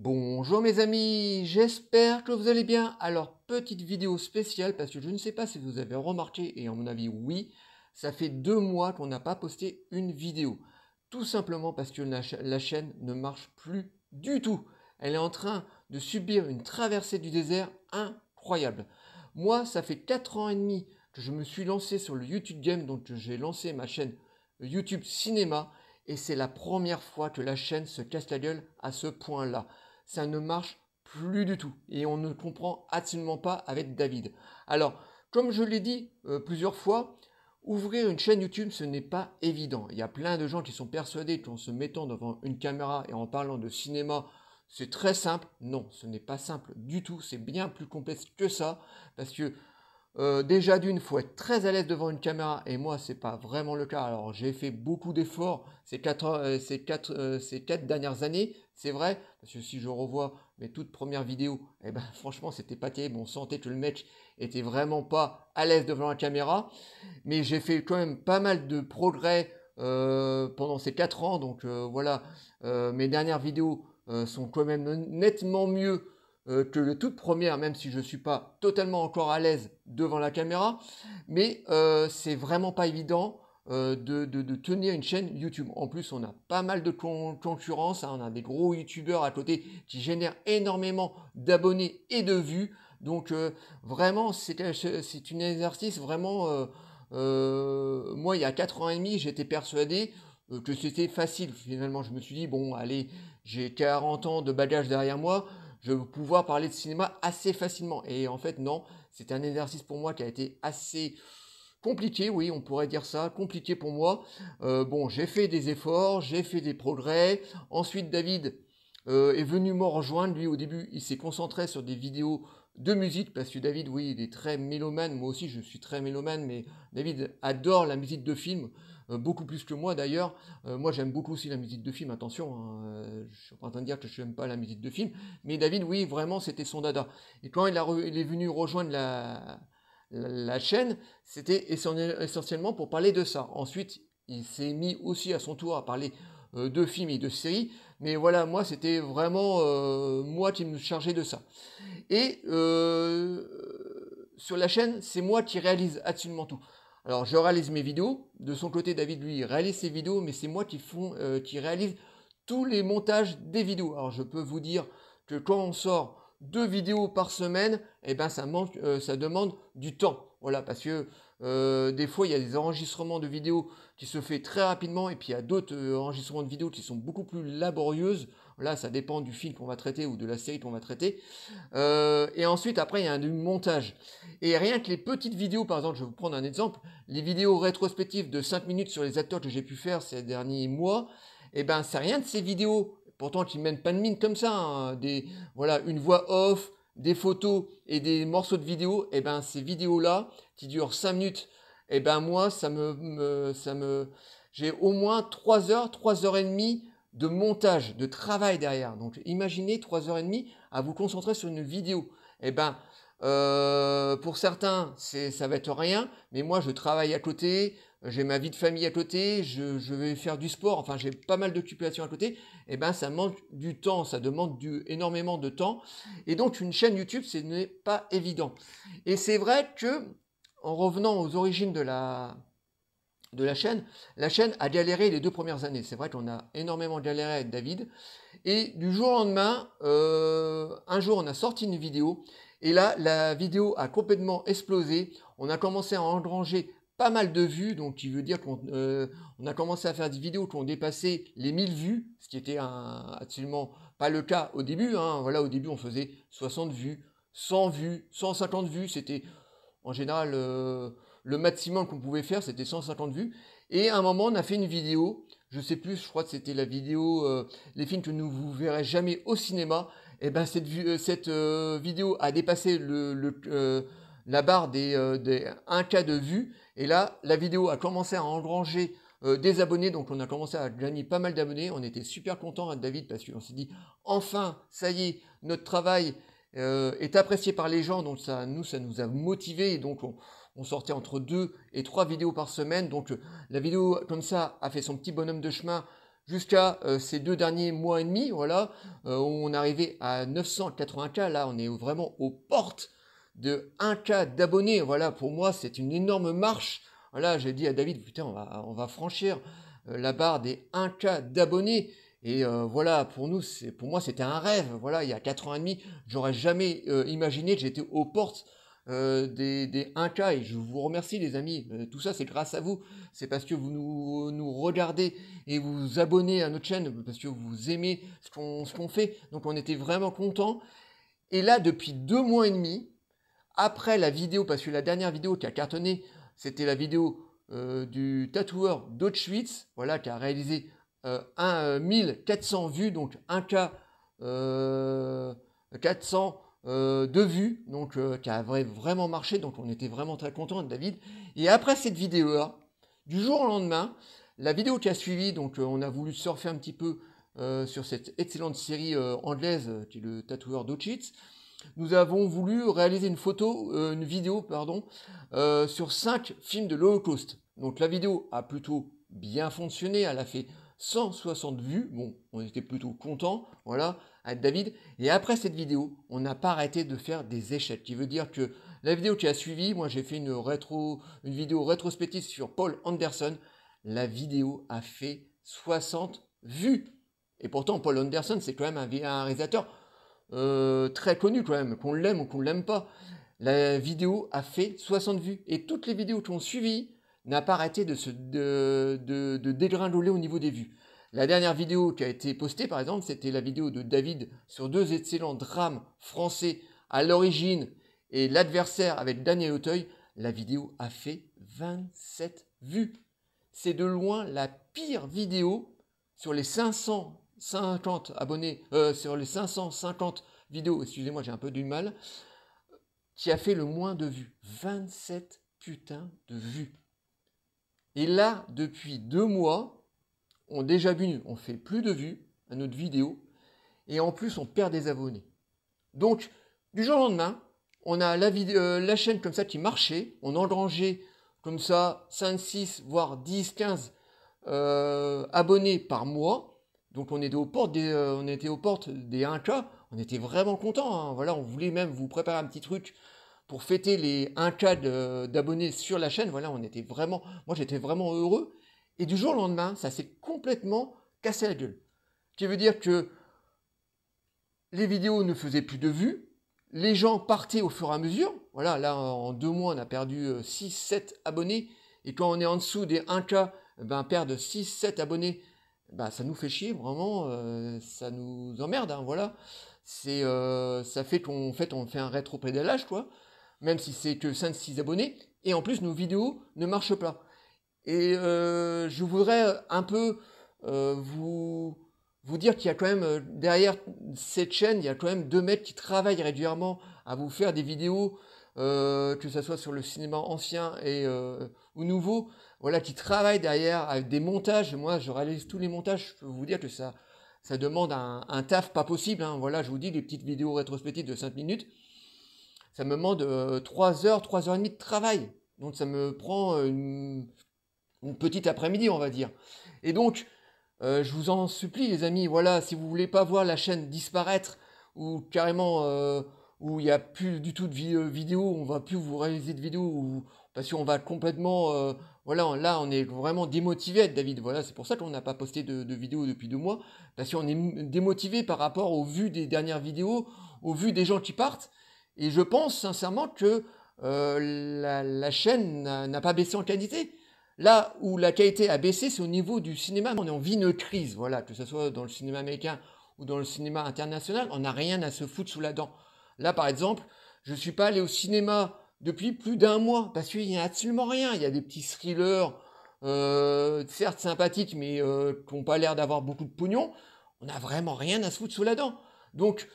Bonjour mes amis, j'espère que vous allez bien. Alors, petite vidéo spéciale parce que je ne sais pas si vous avez remarqué, et à mon avis oui, ça fait 2 mois qu'on n'a pas posté une vidéo. Tout simplement parce que la chaîne ne marche plus du tout. Elle est en train de subir une traversée du désert incroyable. Moi, ça fait 4 ans et demi que je me suis lancé sur le YouTube Game, donc j'ai lancé ma chaîne YouTube Cinéma, et c'est la première fois que la chaîne se casse la gueule à ce point-là. Ça ne marche plus du tout et on ne comprend absolument pas avec David. Alors, comme je l'ai dit plusieurs fois, ouvrir une chaîne YouTube, ce n'est pas évident. Il y a plein de gens qui sont persuadés qu'en se mettant devant une caméra et en parlant de cinéma, c'est très simple. Non, ce n'est pas simple du tout. C'est bien plus complexe que ça parce que déjà d'une, il faut être très à l'aise devant une caméra et moi, c'est pas vraiment le cas. Alors, j'ai fait beaucoup d'efforts ces 4 dernières années, c'est vrai, parce que si je revois mes toutes premières vidéos, eh ben, franchement, c'était pas terrible. On sentait que le mec était vraiment pas à l'aise devant la caméra, mais j'ai fait quand même pas mal de progrès pendant ces 4 ans. Donc voilà, mes dernières vidéos sont quand même nettement mieux que les toutes premières, même si je ne suis pas totalement encore à l'aise devant la caméra. Mais c'est vraiment pas évident de tenir une chaîne YouTube. En plus, on a pas mal de concurrence, hein, on a des gros YouTubeurs à côté qui génèrent énormément d'abonnés et de vues. Donc vraiment, c'est un exercice vraiment... moi, il y a 4 ans et demi, j'étais persuadé que c'était facile. Finalement, je me suis dit, bon, allez, j'ai 40 ans de bagages derrière moi, je vais pouvoir parler de cinéma assez facilement. Et en fait, non, c'est un exercice pour moi qui a été assez compliqué, oui, on pourrait dire ça, compliqué pour moi. Bon, j'ai fait des efforts, j'ai fait des progrès. Ensuite, David est venu me rejoindre. Lui, au début, il s'est concentré sur des vidéos de musique, parce que David, oui, il est très mélomane. Moi aussi, je suis très mélomane, mais David adore la musique de film, beaucoup plus que moi d'ailleurs. Moi, j'aime beaucoup aussi la musique de film, attention, hein, je suis pas en train de dire que je n'aime pas la musique de film, mais David, oui, vraiment, c'était son dada. Et quand il est venu rejoindre la chaîne, c'était essentiellement pour parler de ça. Ensuite, il s'est mis aussi à son tour à parler de films et de séries, mais voilà, moi, c'était vraiment moi qui me chargeais de ça. Et sur la chaîne, c'est moi qui réalise absolument tout. Alors, je réalise mes vidéos. De son côté, David, lui, réalise ses vidéos, mais c'est moi qui réalise tous les montages des vidéos. Alors, je peux vous dire que quand on sort 2 vidéos par semaine, eh ben, ça demande du temps. Voilà, parce que des fois, il y a des enregistrements de vidéos qui se fait très rapidement, et puis il y a d'autres enregistrements de vidéos qui sont beaucoup plus laborieuses. Là, ça dépend du film qu'on va traiter ou de la série qu'on va traiter. Et ensuite, après, il y a du montage. Et rien que les petites vidéos, par exemple, je vais vous prendre un exemple, les vidéos rétrospectives de 5 minutes sur les acteurs que j'ai pu faire ces derniers mois, eh ben, c'est rien de ces vidéos, pourtant qui ne mènent pas de mine comme ça, hein, voilà, une voix off, des photos et des morceaux de vidéo, eh ben, ces vidéos-là, qui durent 5 minutes, eh ben, moi, j'ai au moins 3 heures, 3 heures et demie de montage, de travail derrière. Donc, imaginez 3 heures et demie à vous concentrer sur une vidéo. Eh ben, pour certains, ça va être rien, mais moi, je travaille à côté, j'ai ma vie de famille à côté, je vais faire du sport, enfin, j'ai pas mal d'occupations à côté. Eh ben, ça manque du temps, ça demande énormément de temps. Et donc, une chaîne YouTube, ce n'est pas évident. Et c'est vrai que, en revenant aux origines de la chaîne a galéré les 2 premières années. C'est vrai qu'on a énormément galéré avec David. Et du jour au lendemain, un jour, on a sorti une vidéo. Et là, la vidéo a complètement explosé. On a commencé à engranger pas mal de vues. Donc, qui veut dire qu'on a commencé à faire des vidéos qui ont dépassé les 1000 vues. Ce qui était absolument pas le cas au début, hein. Voilà, au début, on faisait 60 vues, 100 vues, 150 vues. C'était en général le maximum qu'on pouvait faire, c'était 150 vues. Et à un moment, on a fait une vidéo, je sais plus, je crois que c'était la vidéo les films que nous vous verrez jamais au cinéma. Et ben cette vidéo a dépassé la barre des 1K de vues. Et là, la vidéo a commencé à engranger des abonnés, donc on a commencé à gagner pas mal d'abonnés. On était super contents avec David parce qu'on s'est dit, enfin, ça y est, notre travail est apprécié par les gens, donc ça nous a motivés, et donc on sortait entre 2 et 3 vidéos par semaine. Donc la vidéo comme ça a fait son petit bonhomme de chemin jusqu'à ces 2 derniers mois et demi, voilà, où on est arrivé à 980K. Là, on est vraiment aux portes de 1K d'abonnés. Voilà, pour moi, c'est une énorme marche. Voilà, j'ai dit à David, putain, on va franchir la barre des 1K d'abonnés. Et voilà, pour moi, c'était un rêve. Voilà, il y a 4 ans et demi, j'aurais jamais imaginé que j'étais aux portes des 1K. Et je vous remercie, les amis. Tout ça, c'est grâce à vous. C'est parce que vous nous regardez et vous vous abonnez à notre chaîne, parce que vous aimez ce qu'on fait. Donc, on était vraiment contents. Et là, depuis 2 mois et demi, après la vidéo, parce que la dernière vidéo qui a cartonné, c'était la vidéo du tatoueur d'Auschwitz, voilà, qui a réalisé 1400 vues, donc 1K 400 de vues, donc qui a vraiment marché, donc on était vraiment très contents de David. Et après cette vidéo-là, du jour au lendemain, la vidéo qui a suivi, donc on a voulu surfer un petit peu sur cette excellente série anglaise qui est le tatoueur d'Auschwitz. Nous avons voulu réaliser une vidéo, pardon, sur 5 films de l'Holocauste. Donc la vidéo a plutôt bien fonctionné, elle a fait 160 vues, bon, on était plutôt contents, voilà, avec David. Et après cette vidéo, on n'a pas arrêté de faire des échecs, qui veut dire que la vidéo qui a suivi, moi j'ai fait une vidéo rétrospective sur Paul Anderson, la vidéo a fait 60 vues. Et pourtant, Paul Anderson, c'est quand même un réalisateur très connu quand même, qu'on l'aime ou qu'on ne l'aime pas. La vidéo a fait 60 vues. Et toutes les vidéos qui ont suivi n'a pas arrêté de dégringoler au niveau des vues. La dernière vidéo qui a été postée, par exemple, c'était la vidéo de David sur 2 excellents drames français, À l'origine et L'adversaire avec Daniel Auteuil. La vidéo a fait 27 vues. C'est de loin la pire vidéo sur les 550 abonnés, sur les 550 vidéos, excusez-moi, j'ai un peu du mal, qui a fait le moins de vues. 27 putains de vues. Et là, depuis 2 mois, on fait plus de vues à notre vidéo, et en plus, on perd des abonnés. Donc, du jour au lendemain, on a la chaîne comme ça qui marchait, on engrangeait comme ça 5, 6, voire 10, 15 abonnés par mois. Donc on était aux portes des 1K, on était vraiment contents. Hein. Voilà, on voulait même vous préparer un petit truc pour fêter les 1K d'abonnés sur la chaîne. Voilà, moi j'étais vraiment heureux. Et du jour au lendemain, ça s'est complètement cassé la gueule. Ce qui veut dire que les vidéos ne faisaient plus de vues, les gens partaient au fur et à mesure. Voilà, là en 2 mois, on a perdu 6-7 abonnés. Et quand on est en dessous des 1K, ben, perdre 6-7 abonnés, ben, ça nous fait chier, vraiment, ça nous emmerde, hein, voilà. Ça fait on fait un rétro-pédalage, quoi, même si c'est que 5-6 abonnés. Et en plus, nos vidéos ne marchent pas. Et je voudrais un peu vous dire qu'il y a quand même, derrière cette chaîne, il y a quand même 2 mecs qui travaillent régulièrement à vous faire des vidéos, que ce soit sur le cinéma ancien ou nouveau, voilà, qui travaillent derrière avec des montages. Moi, je réalise tous les montages, je peux vous dire que ça demande un taf pas possible. Hein. Voilà, je vous dis, les petites vidéos rétrospectives de 5 minutes, ça me demande 3 heures, 3 heures et demie de travail. Donc ça me prend une petite après-midi, on va dire. Et donc, je vous en supplie, les amis, voilà, si vous voulez pas voir la chaîne disparaître, ou carrément, où il n'y a plus du tout de vidéos, on va plus vous réaliser de vidéos, parce qu'on va complètement, voilà, là, on est vraiment démotivé avec David, voilà, c'est pour ça qu'on n'a pas posté de vidéos depuis 2 mois, parce qu'on est démotivé par rapport aux vues des dernières vidéos, aux vues des gens qui partent, et je pense sincèrement que la chaîne n'a pas baissé en qualité. Là où la qualité a baissé, c'est au niveau du cinéma. On vit une crise, voilà, que ce soit dans le cinéma américain ou dans le cinéma international, on n'a rien à se foutre sous la dent. Là, par exemple, je ne suis pas allé au cinéma depuis plus d'1 mois, parce qu'il n'y a absolument rien. Il y a des petits thrillers, certes sympathiques, mais qui n'ont pas l'air d'avoir beaucoup de pognon. On n'a vraiment rien à se foutre sous la dent. Donc,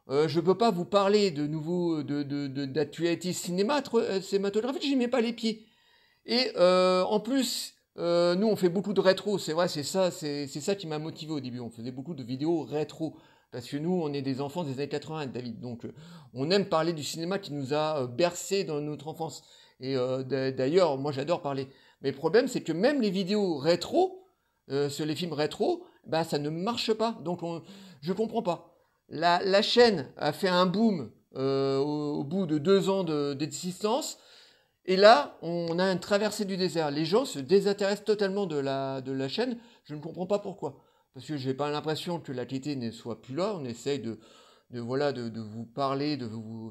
je ne peux pas vous parler de nouveau d'actualité cinématographique, j'y mets pas les pieds. Et en plus, nous on fait beaucoup de rétro, c'est vrai, c'est ça qui m'a motivé au début. On faisait beaucoup de vidéos rétro, parce que nous on est des enfants des années 80, David, donc on aime parler du cinéma qui nous a bercé dans notre enfance. Et d'ailleurs, moi j'adore parler. Mais le problème c'est que même les vidéos rétro, sur les films rétro, bah, ça ne marche pas. Donc, je ne comprends pas. La chaîne a fait un boom au bout de 2 ans d'existence. Et là, on a une traversée du désert. Les gens se désintéressent totalement de la chaîne. Je ne comprends pas pourquoi. Parce que je n'ai pas l'impression que la qualité ne soit plus là. On essaye voilà, de vous parler.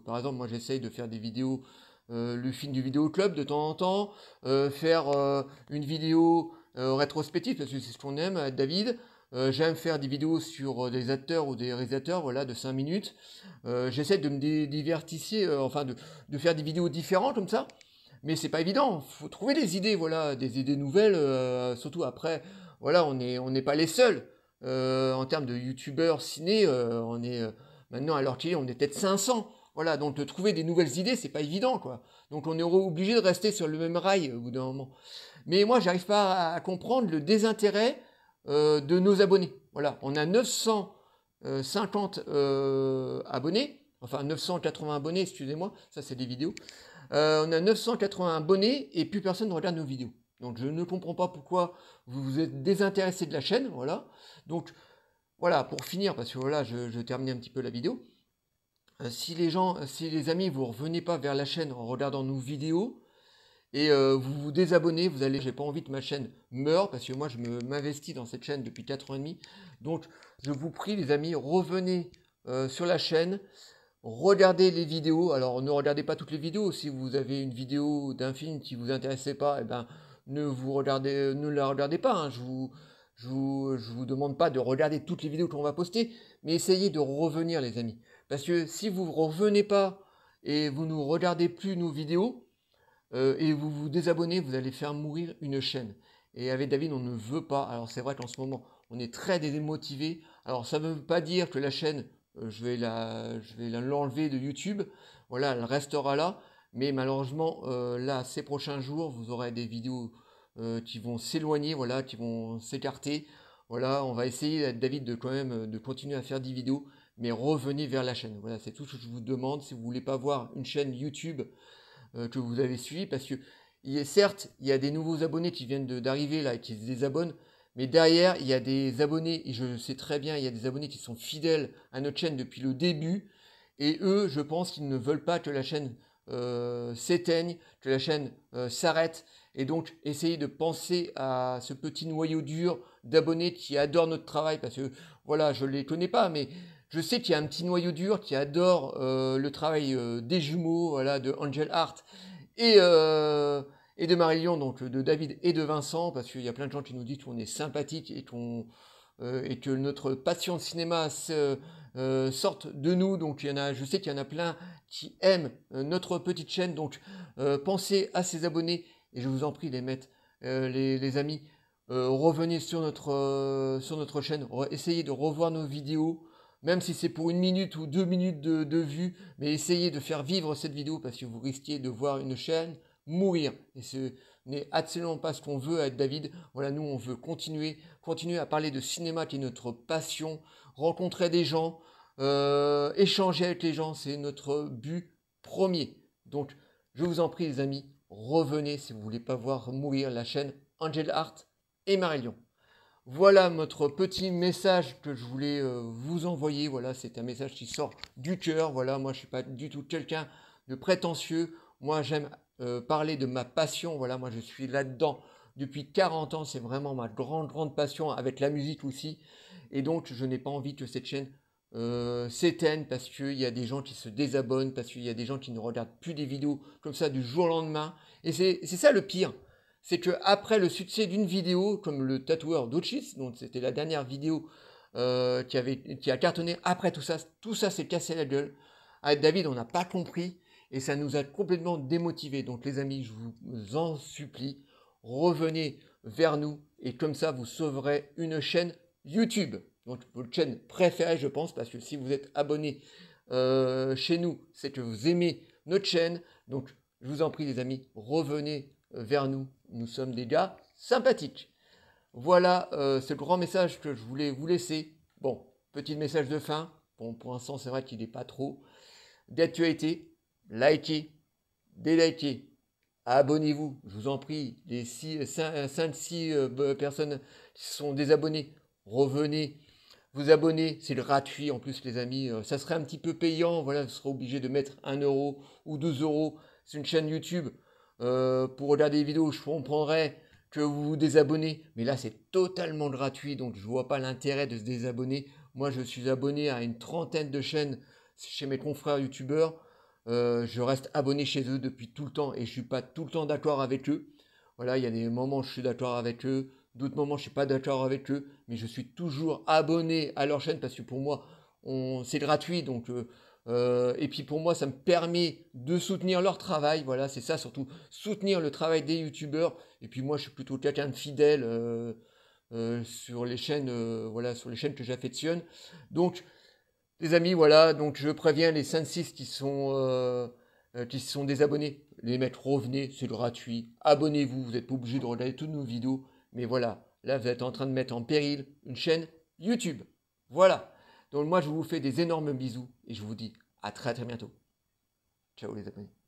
Par exemple, moi, j'essaye de faire des vidéos, le film du vidéo club de temps en temps. Faire une vidéo rétrospective, parce que c'est ce qu'on aime avec David. J'aime faire des vidéos sur des acteurs ou des réalisateurs, voilà, de 5 minutes. J'essaie de me divertir, enfin de faire des vidéos différentes comme ça. Mais c'est pas évident, il faut trouver des idées, voilà, des idées nouvelles, surtout après, voilà, on n'est pas les seuls. En termes de youtubeurs ciné, on est maintenant à l'heure qu'il est, on est peut-être 500. Voilà, donc de trouver des nouvelles idées, c'est pas évident, quoi. Donc on est obligé de rester sur le même rail au bout d'un moment. Mais moi, j'arrive pas à comprendre le désintérêt de nos abonnés. Voilà, on a 950 abonnés, enfin 980 abonnés, excusez-moi, ça c'est des vidéos. On a 980 abonnés et plus personne ne regarde nos vidéos. Donc je ne comprends pas pourquoi vous vous êtes désintéressé de la chaîne, voilà. Donc voilà, pour finir, parce que voilà, je termine un petit peu la vidéo. Si les amis, vous ne revenez pas vers la chaîne en regardant nos vidéos et vous vous désabonnez, vous allez, j'ai pas envie que ma chaîne meure, parce que moi je m'investis dans cette chaîne depuis 4 ans et demi. Donc je vous prie les amis, revenez sur la chaîne. Regardez les vidéos. Alors, ne regardez pas toutes les vidéos. Si vous avez une vidéo d'un film qui vous intéressait pas, eh ben, ne la regardez pas. Hein. Je vous demande pas de regarder toutes les vidéos qu'on va poster, mais essayez de revenir, les amis. Parce que si vous ne revenez pas et vous ne regardez plus nos vidéos et vous vous désabonnez, vous allez faire mourir une chaîne. Et avec David, on ne veut pas. Alors, c'est vrai qu'en ce moment, on est très démotivé. Alors, ça ne veut pas dire que la chaîne je vais l'enlever de YouTube. Voilà, elle restera là. Mais malheureusement, là, ces prochains jours, vous aurez des vidéos qui vont s'éloigner, voilà, qui vont s'écarter. Voilà, on va essayer, David, de quand même de continuer à faire des vidéos, mais revenez vers la chaîne. Voilà, c'est tout ce que je vous demande. Si vous voulez pas voir une chaîne YouTube que vous avez suivie, parce que certes, il y a des nouveaux abonnés qui viennent d'arriver là et qui se désabonnent. Mais derrière, il y a des abonnés, et je sais très bien, il y a des abonnés qui sont fidèles à notre chaîne depuis le début. Et eux, je pense qu'ils ne veulent pas que la chaîne s'éteigne, que la chaîne s'arrête. Et donc, essayez de penser à ce petit noyau dur d'abonnés qui adorent notre travail. Parce que, voilà, je ne les connais pas, mais je sais qu'il y a un petit noyau dur qui adore le travail des jumeaux, voilà, de Angel Art. Et de Marie-Lyon, donc de David et de Vincent, parce qu'il y a plein de gens qui nous disent qu'on est sympathique et que notre passion de cinéma sorte de nous. Donc je sais qu'il y en a plein qui aiment notre petite chaîne. Donc pensez à ces abonnés et je vous en prie les mettre, les amis. Revenez sur notre chaîne, essayez de revoir nos vidéos. Même si c'est pour 1 minute ou 2 minutes de vue, mais essayez de faire vivre cette vidéo parce que vous risquez de voir une chaîne mourir. Et ce n'est absolument pas ce qu'on veut avec David. Voilà, nous, on veut continuer à parler de cinéma qui est notre passion, rencontrer des gens, échanger avec les gens, c'est notre but premier. Donc, je vous en prie, les amis, revenez si vous ne voulez pas voir mourir la chaîne Angel Art et Marie-Lyon. Voilà notre petit message que je voulais vous envoyer. Voilà, c'est un message qui sort du cœur. Voilà, moi je ne suis pas du tout quelqu'un de prétentieux. Moi j'aime parler de ma passion. Voilà, moi je suis là-dedans depuis 40 ans. C'est vraiment ma grande passion avec la musique aussi. Et donc je n'ai pas envie que cette chaîne s'éteigne parce qu'il y a des gens qui se désabonnent, parce qu'il y a des gens qui ne regardent plus des vidéos comme ça du jour au lendemain. Et c'est ça le pire. C'est qu'après le succès d'une vidéo, comme le tatoueur d'Ochis, donc c'était la dernière vidéo qui a cartonné, après tout ça s'est cassé la gueule. Avec David, on n'a pas compris et ça nous a complètement démotivés. Donc les amis, je vous en supplie, revenez vers nous et comme ça, vous sauverez une chaîne YouTube. Donc votre chaîne préférée, je pense, parce que si vous êtes abonné chez nous, c'est que vous aimez notre chaîne. Donc je vous en prie les amis, revenez vers nous. Nous sommes des gars sympathiques. Voilà ce grand message que je voulais vous laisser. Bon, petit message de fin. Bon, pour l'instant, c'est vrai qu'il n'est pas trop d'actualité. Likez, délikez, abonnez-vous. Je vous en prie, les 5-6 personnes qui sont désabonnées, revenez vous abonner, c'est gratuit en plus les amis, ça serait un petit peu payant, voilà, vous serez obligé de mettre 1 € ou 2 €. C'est une chaîne YouTube, pour regarder des vidéos, je comprendrais que vous vous désabonnez, mais là c'est totalement gratuit, donc je ne vois pas l'intérêt de se désabonner. Moi je suis abonné à une trentaine de chaînes chez mes confrères youtubeurs, je reste abonné chez eux depuis tout le temps et je ne suis pas tout le temps d'accord avec eux. Voilà, il y a des moments où je suis d'accord avec eux, d'autres moments je ne suis pas d'accord avec eux, mais je suis toujours abonné à leur chaîne parce que pour moi c'est gratuit, donc et puis pour moi ça me permet de soutenir leur travail. Voilà, c'est ça surtout, soutenir le travail des youtubeurs. Et puis moi je suis plutôt quelqu'un de fidèle sur les chaînes, voilà, sur les chaînes que j'affectionne. Donc les amis, voilà, donc je préviens les 5-6 qui sont désabonnés. Les mecs, revenez, c'est gratuit. Abonnez-vous, vous n'êtes pas obligé de regarder toutes nos vidéos. Mais voilà, là, vous êtes en train de mettre en péril une chaîne YouTube. Voilà. Donc moi, je vous fais des énormes bisous et je vous dis à très très bientôt. Ciao les abonnés.